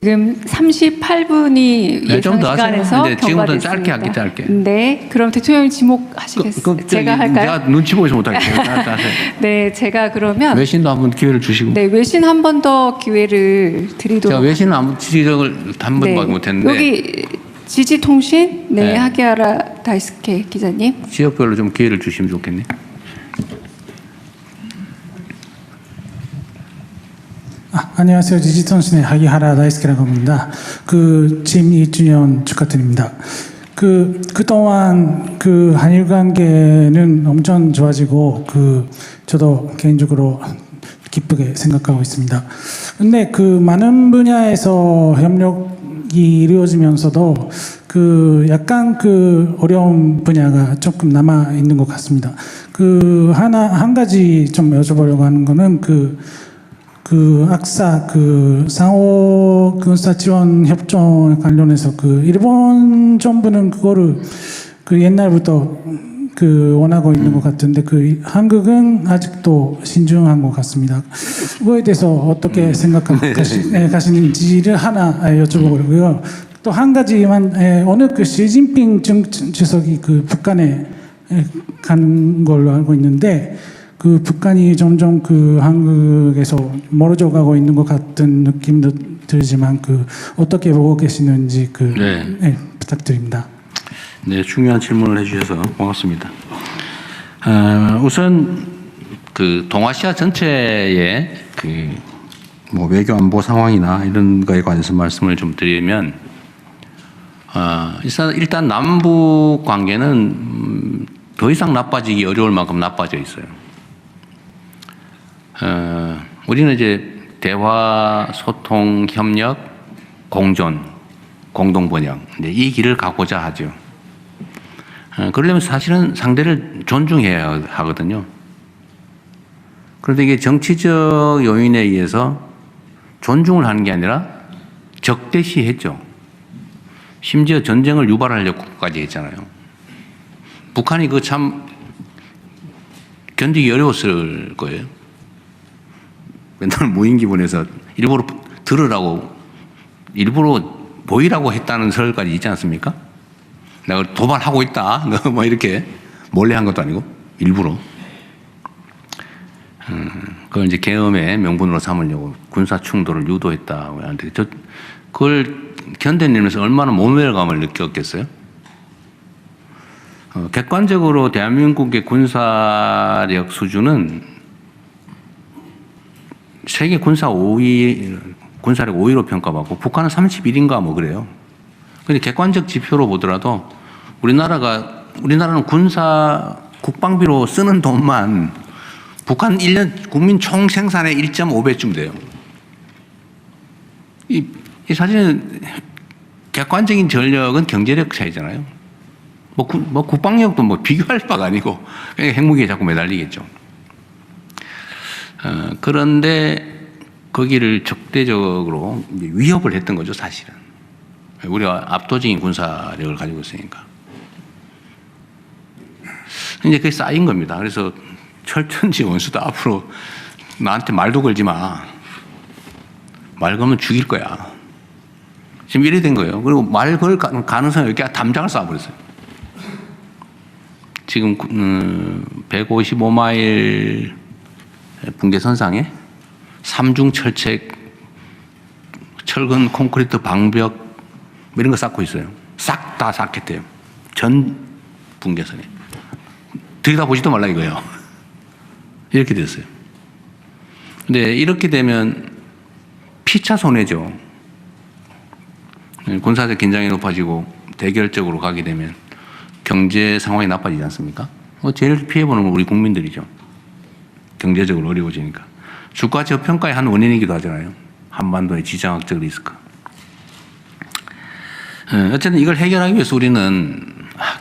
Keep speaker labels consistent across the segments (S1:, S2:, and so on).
S1: 지금 38분이
S2: 네, 좀
S1: 예상
S2: 더
S1: 시간에서
S2: 하세요. 지금부터
S1: 경과됐습니다.
S2: 짧게 할게, 짧게.
S1: 네, 그럼 대통령님 지목하시겠습니다. 제가 할까요?
S2: 내가 눈치 보이지 못할게요.
S1: 네, 제가 그러면
S2: 외신도 한번 기회를 주시고.
S1: 네, 외신 한 번 더 기회를 드리도록.
S2: 제가 외신은 아무 지적을 한 번도 못했는데.
S1: 여기 지지통신 네,
S2: 네.
S1: 하게하라 다이스케 기자님.
S2: 지역별로 좀 기회를 주시면 좋겠네.
S3: 안녕하세요. 지지통신의 하기하라 다이스케라고 합니다. 취임 2주년 축하드립니다. 그동안 한일 관계는 엄청 좋아지고, 저도 개인적으로 기쁘게 생각하고 있습니다. 근데 많은 분야에서 협력이 이루어지면서도 약간 어려운 분야가 조금 남아 있는 것 같습니다. 한 가지 좀 여쭤보려고 하는 거는 악사 상호 군사 지원 협정 관련해서 일본 정부는 그거를 옛날부터 원하고 있는 것 같은데 한국은 아직도 신중한 것 같습니다. 그거에 대해서 어떻게 생각하시는지를 하나 여쭤보고요. 또 한 가지만 어느 시진핑 주석이 북한에 간 걸로 알고 있는데. 북한이 점점 한국에서 멀어져 가고 있는 것 같은 느낌도 들지만 어떻게 보고 계시는지 네, 부탁드립니다.
S2: 네, 중요한 질문을 해주셔서 고맙습니다. 우선 동아시아 전체의 외교 안보 상황이나 이런 거에 관해서 말씀을 좀 드리면 일단 남북 관계는 더 이상 나빠지기 어려울 만큼 나빠져 있어요. 우리는 이제 대화, 소통, 협력, 공존, 공동 번영 이 길을 가고자 하죠. 그러려면 사실은 상대를 존중해야 하거든요. 그런데 이게 정치적 요인에 의해서 존중을 하는 게 아니라 적대시했죠. 심지어 전쟁을 유발하려고까지 했잖아요. 북한이 참 견디기 어려웠을 거예요. 맨날 무인기 보내서 일부러 들으라고, 일부러 보이라고 했다는 설까지 있지 않습니까? 내가 도발하고 있다. 뭐 이렇게 몰래 한 것도 아니고, 일부러. 그걸 이제 계엄의 명분으로 삼으려고 군사 충돌을 유도했다. 그걸 견뎌내면서 얼마나 모멸감을 느꼈겠어요? 객관적으로 대한민국의 군사력 수준은 세계 군사력 5위로 평가받고 북한은 31인가 뭐 그래요. 근데 객관적 지표로 보더라도 우리나라는 국방비로 쓰는 돈만 북한 1년 국민 총 생산의 1.5배쯤 돼요. 이 사실은 객관적인 전력은 경제력 차이잖아요. 국방력도 비교할 바가 아니고 그냥 핵무기에 자꾸 매달리겠죠. 그런데 거기를 적대적으로 위협을 했던 거죠, 사실은. 우리가 압도적인 군사력을 가지고 있으니까. 이제 그게 쌓인 겁니다. 그래서 철천지 원수도 앞으로 나한테 말도 걸지 마. 말 걸면 죽일 거야. 지금 이래 된 거예요. 그리고 말 걸 가능성이 이렇게 담장을 쌓아버렸어요. 지금 155마일 붕괴선상에 삼중 철책, 철근 콘크리트 방벽 이런 거 쌓고 있어요. 싹 다 쌓겠대요. 전 붕괴선에. 들여다보지도 말라 이거예요. 이렇게 됐어요. 근데 이렇게 되면 피차 손해죠. 군사적 긴장이 높아지고 대결적으로 가게 되면 경제 상황이 나빠지지 않습니까? 제일 피해보는 건 우리 국민들이죠. 경제적으로 어려워지니까. 주가 저평가의 한 원인이기도 하잖아요. 한반도의 지정학적 리스크. 어쨌든 이걸 해결하기 위해서 우리는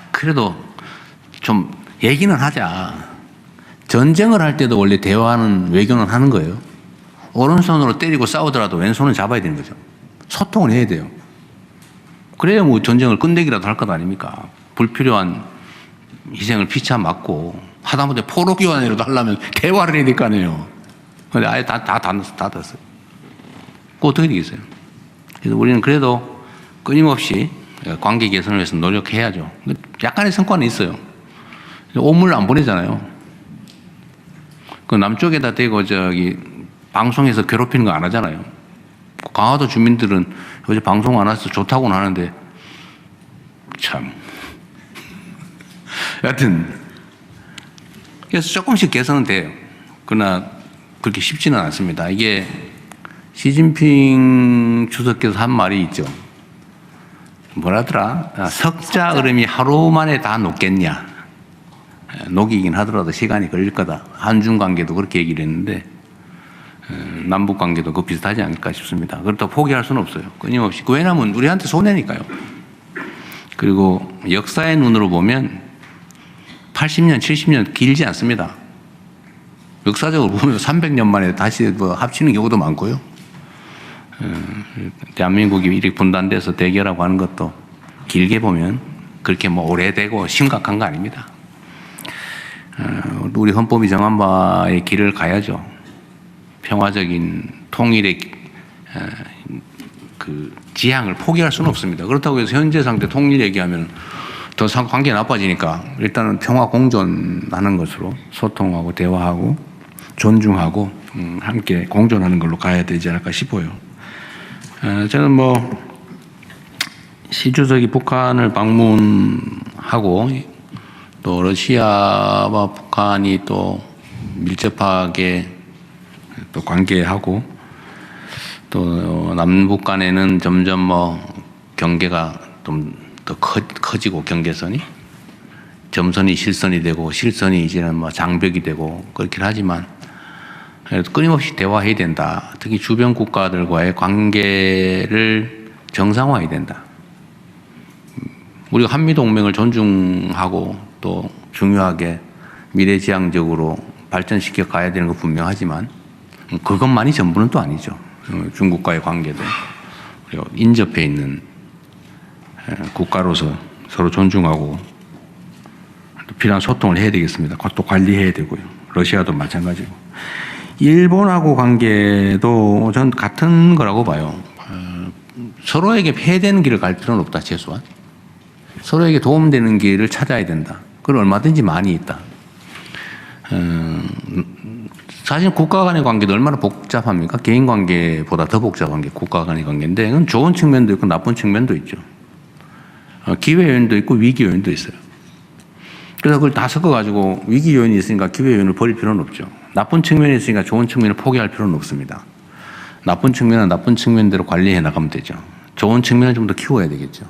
S2: 그래도 좀 얘기는 하자. 전쟁을 할 때도 원래 대화하는 외교는 하는 거예요. 오른손으로 때리고 싸우더라도 왼손은 잡아야 되는 거죠. 소통을 해야 돼요. 그래야 전쟁을 끝내기라도 할 것 아닙니까? 불필요한 희생을 피차 맞고 하다못해 포로 교환이라도 하려면 대화를 해야 될 거 아니에요. 근데 아예 다 닫았어요. 그거 어떻게 되겠어요? 그래서 우리는 그래도 끊임없이 관계 개선을 위해서 노력해야죠. 약간의 성과는 있어요. 오물 안 보내잖아요. 그 남쪽에다 대고 방송에서 괴롭히는 거 안 하잖아요. 강화도 주민들은 어제 방송 안 와서 좋다고는 하는데 참. 여하튼 그래서 조금씩 개선은 돼요. 그러나 그렇게 쉽지는 않습니다. 이게 시진핑 주석께서 한 말이 있죠. 뭐라더라? 석자 얼음이 하루 만에 다 녹겠냐. 녹이긴 하더라도 시간이 걸릴 거다. 한중 관계도 그렇게 얘기를 했는데 남북 관계도 그 비슷하지 않을까 싶습니다. 그렇다고 포기할 수는 없어요. 끊임없이. 왜냐하면 우리한테 손해니까요. 그리고 역사의 눈으로 보면 80년, 70년 길지 않습니다. 역사적으로 보면 300년 만에 다시 합치는 경우도 많고요. 대한민국이 이렇게 분단돼서 대결하고 하는 것도 길게 보면 그렇게 오래되고 심각한 거 아닙니다. 우리 헌법이 정한 바의 길을 가야죠. 평화적인 통일의 그 지향을 포기할 수는 없습니다. 그렇다고 해서 현재 상태 통일 얘기하면 더 관계 나빠지니까 일단은 평화 공존하는 것으로 소통하고 대화하고 존중하고 함께 공존하는 걸로 가야 되지 않을까 싶어요. 저는 시 주석이 북한을 방문하고 또 러시아와 북한이 또 밀접하게 또 관계하고 또 남북 간에는 점점 경계가 좀 더 커지고 경계선이 점선이 실선이 되고 실선이 이제는 장벽이 되고 그렇긴 하지만 끊임없이 대화해야 된다. 특히 주변 국가들과의 관계를 정상화해야 된다. 우리가 한미동맹을 존중하고 또 중요하게 미래지향적으로 발전시켜 가야 되는 거 분명하지만 그것만이 전부는 또 아니죠. 중국과의 관계도 그리고 인접해 있는 국가로서 서로 존중하고 또 필요한 소통을 해야 되겠습니다. 또 관리해야 되고요. 러시아도 마찬가지고. 일본하고 관계도 전 같은 거라고 봐요. 서로에게 폐해되는 길을 갈 필요는 없다, 최소한. 서로에게 도움되는 길을 찾아야 된다. 그건 얼마든지 많이 있다. 사실 국가 간의 관계도 얼마나 복잡합니까? 개인 관계보다 더 복잡한 게 국가 간의 관계인데, 그건 좋은 측면도 있고 나쁜 측면도 있죠. 기회 요인도 있고 위기 요인도 있어요. 그래서 그걸 다 섞어가지고 위기 요인이 있으니까 기회 요인을 버릴 필요는 없죠. 나쁜 측면이 있으니까 좋은 측면을 포기할 필요는 없습니다. 나쁜 측면은 나쁜 측면대로 관리해 나가면 되죠. 좋은 측면을 좀 더 키워야 되겠죠.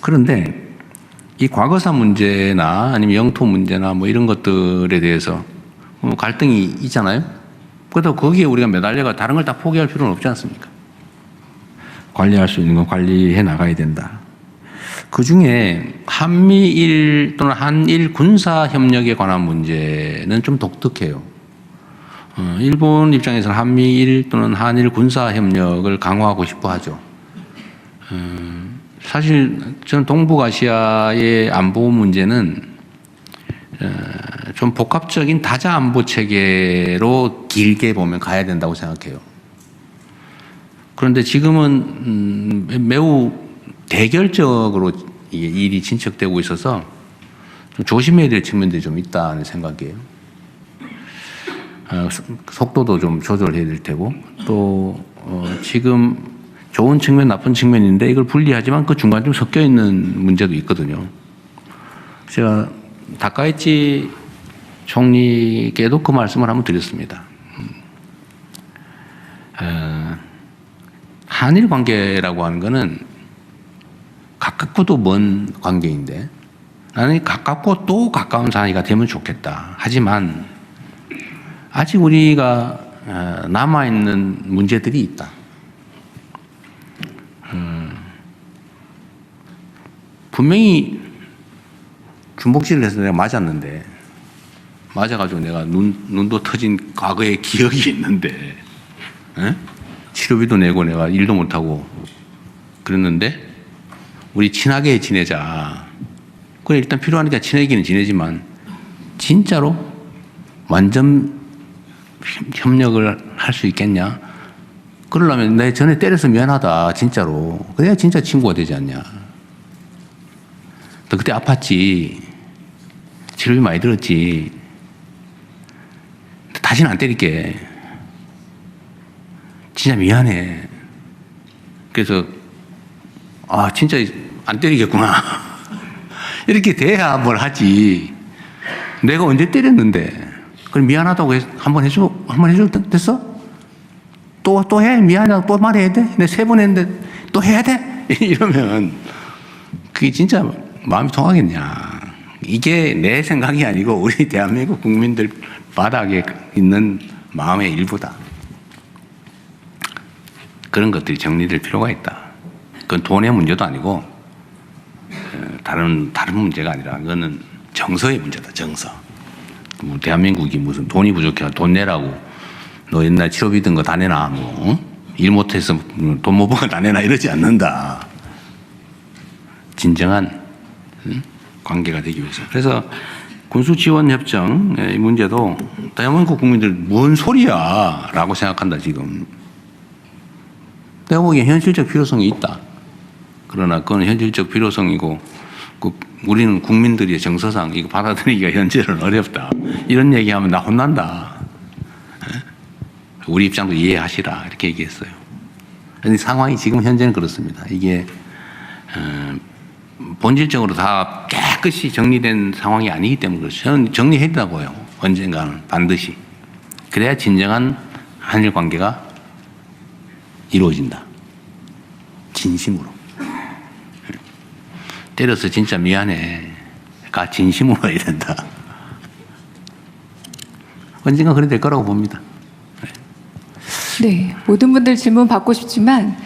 S2: 그런데 이 과거사 문제나 아니면 영토 문제나 이런 것들에 대해서 갈등이 있잖아요. 그래도 거기에 우리가 매달려가 다른 걸 다 포기할 필요는 없지 않습니까? 관리할 수 있는 건 관리해 나가야 된다. 그 중에 한미일 또는 한일 군사 협력에 관한 문제는 좀 독특해요. 일본 입장에서는 한미일 또는 한일 군사 협력을 강화하고 싶어 하죠. 사실 저는 동북아시아의 안보 문제는 좀 복합적인 다자 안보 체계로 길게 보면 가야 된다고 생각해요. 그런데 지금은 매우 대결적으로 일이 진척되고 있어서 좀 조심해야 될 측면들이 좀 있다는 생각이에요. 속도도 좀 조절해야 될 테고 또 지금 좋은 측면, 나쁜 측면인데 이걸 분리하지만 그 중간 좀 섞여 있는 문제도 있거든요. 제가 다카이치 총리께도 그 말씀을 한번 드렸습니다. 한일 관계라고 하는 거는 가깝고도 먼 관계인데 나는 가깝고 또 가까운 사이가 되면 좋겠다. 하지만 아직 우리가 남아있는 문제들이 있다. 분명히 준복질을 해서 내가 맞았는데 맞아가지고 내가 눈도 터진 과거의 기억이 있는데 치료비도 내고 내가 일도 못하고 그랬는데 우리 친하게 지내자. 그래 일단 필요하니까 친하게는 지내지만 진짜로 완전 협력을 할 수 있겠냐? 그러려면 내 전에 때려서 미안하다 진짜로. 그래야 진짜 친구가 되지 않냐. 너 그때 아팠지. 치료비 많이 들었지. 다시는 안 때릴게. 진짜 미안해. 그래서 아 진짜 안 때리겠구나. 이렇게 돼야 뭘 하지. 내가 언제 때렸는데. 그럼 미안하다고 한번 해줘 됐어? 또 해? 미안하다고 또 말해야 돼? 내가 3번 했는데 또 해야 돼? 이러면 그게 진짜 마음이 통하겠냐. 이게 내 생각이 아니고 우리 대한민국 국민들 바닥에 있는 마음의 일부다. 그런 것들이 정리될 필요가 있다. 그건 돈의 문제도 아니고 다른 문제가 아니라 그거는 정서의 문제다. 정서. 뭐 대한민국이 무슨 돈이 부족해 돈 내라고 너 옛날 치료비 든 거 다 내놔 뭐 일 못해서 돈 못 번 거 다 내놔 이러지 않는다. 진정한 관계가 되기 위해서. 그래서 군수지원협정 이 문제도 대한민국 국민들 뭔 소리야 라고 생각한다 지금. 내가 보기엔 현실적 필요성이 있다. 그러나 그건 현실적 필요성이고 우리는 국민들의 정서상 이거 받아들이기가 현재는 어렵다. 이런 얘기하면 나 혼난다. 우리 입장도 이해하시라 이렇게 얘기했어요. 그런데 상황이 지금 현재는 그렇습니다. 이게 본질적으로 다 깨끗이 정리된 상황이 아니기 때문에 그렇죠. 저는 정리해야 된다고요. 언젠가는 반드시. 그래야 진정한 한일 관계가 이루어진다. 진심으로. 때려서 진짜 미안해가 진심으로 해야 된다. 언젠가 그래 될 거라고 봅니다.
S1: 네, 모든 분들 질문 받고 싶지만